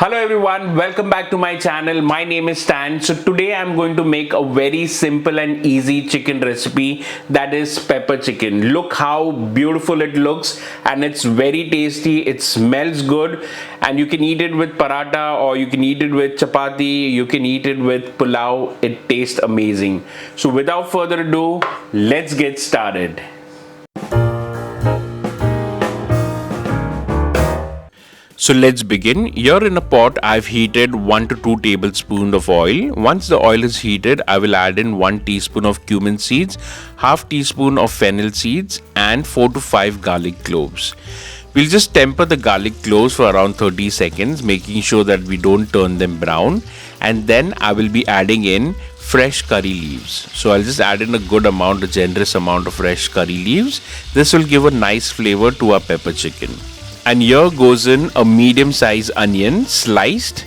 Hello everyone, welcome back to my channel. My name is Stan. So today I'm going to make a very simple and easy chicken recipe, that is pepper chicken. Look how beautiful it looks and it's very tasty. It smells good and you can eat it with paratha or you can eat it with chapati, you can eat it with pulao. It tastes amazing. So without further ado, let's get started. So let's begin. Here in a pot I've heated 1 to 2 tablespoons of oil. Once the oil is heated, I will add in 1 teaspoon of cumin seeds, half teaspoon of fennel seeds and 4 to 5 garlic cloves. We'll just temper the garlic cloves for around 30 seconds, making sure that we don't turn them brown, and then I will be adding in fresh curry leaves. So I'll just add in a good amount, a generous amount of fresh curry leaves. This will give a nice flavor to our pepper chicken. And here goes in a medium-sized onion sliced.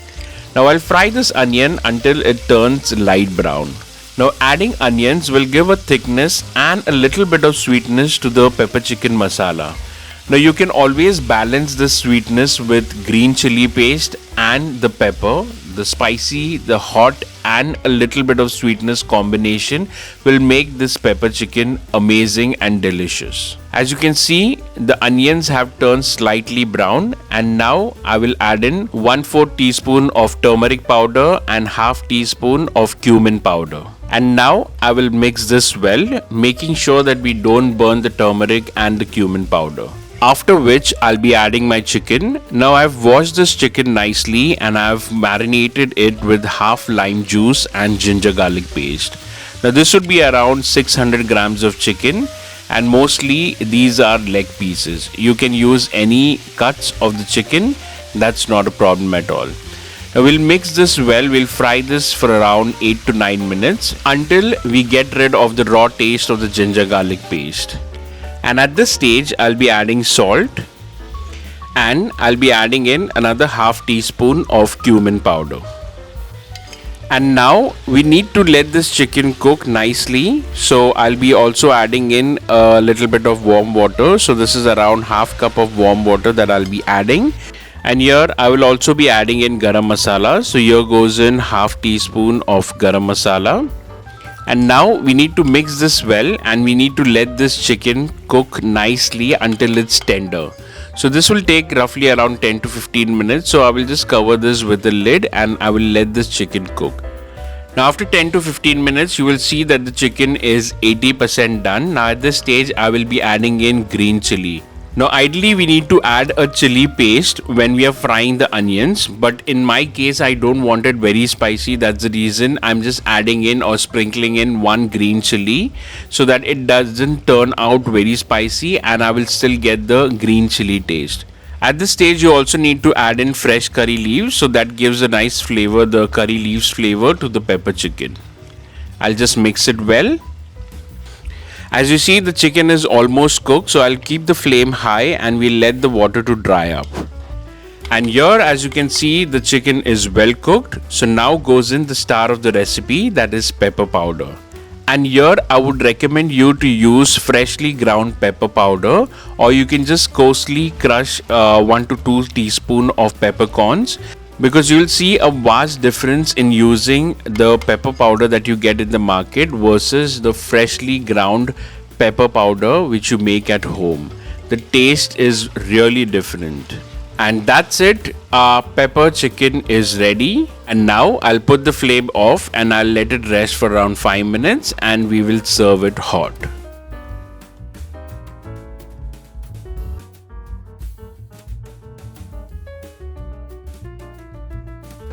Now I'll fry this onion until it turns light brown. Now adding onions will give a thickness and a little bit of sweetness to the pepper chicken masala. Now you can always balance the sweetness with green chili paste and the pepper. The spicy, the hot and a little bit of sweetness combination will make this pepper chicken amazing and delicious. As you can see, the onions have turned slightly brown, and now I will add in 1/4 teaspoon of turmeric powder and half teaspoon of cumin powder. And now I will mix this well, making sure that we don't burn the turmeric and the cumin powder. After which I'll be adding my chicken. Now I've washed this chicken nicely and I've marinated it with half lime juice and ginger garlic paste. Now this would be around 600 grams of chicken, and mostly these are leg pieces. You can use any cuts of the chicken, that's not a problem at all. Now we'll mix this well. We'll fry this for around 8 to 9 minutes until we get rid of the raw taste of the ginger garlic paste. And at this stage I'll be adding salt and I'll be adding in another half teaspoon of cumin powder. And now we need to let this chicken cook nicely, so I'll be also adding in a little bit of warm water. So this is around half cup of warm water that I'll be adding. And here I will also be adding in garam masala. So here goes in half teaspoon of garam masala. And now we need to mix this well and we need to let this chicken cook nicely until it's tender. So this will take roughly around 10 to 15 minutes. So I will just cover this with the lid and I will let this chicken cook. Now after 10 to 15 minutes, you will see that the chicken is 80% done. Now at this stage, I will be adding in green chili. Now ideally we need to add a chili paste when we are frying the onions, but in my case I don't want it very spicy. That's the reason I'm just adding in or sprinkling in 1 green chili so that it doesn't turn out very spicy and I will still get the green chili taste. At this stage you also need to add in fresh curry leaves, so that gives a nice flavor, the curry leaves flavor to the pepper chicken. I'll just mix it well. As you see, the chicken is almost cooked, so I'll keep the flame high and we'll let the water to dry up. And here, as you can see, the chicken is well cooked. So now goes in the star of the recipe, that is pepper powder. And here I would recommend you to use freshly ground pepper powder, or you can just coarsely crush 1 to 2 teaspoons of peppercorns, because you will see a vast difference in using the pepper powder that you get in the market versus the freshly ground pepper powder which you make at home. The taste is really different. And that's it. Our pepper chicken is ready. And now I'll put the flame off and I'll let it rest for around 5 minutes and we will serve it hot.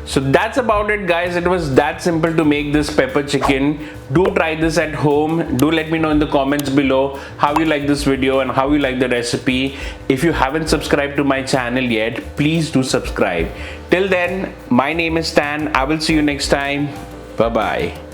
So that's about it, guys. It was that simple to make this pepper chicken. Do try this at home. Do let me know in the comments below how you like this video and how you like the recipe. If you haven't subscribed to my channel yet, please do subscribe. Till then, my name is Stan. I will see you next time. Bye bye.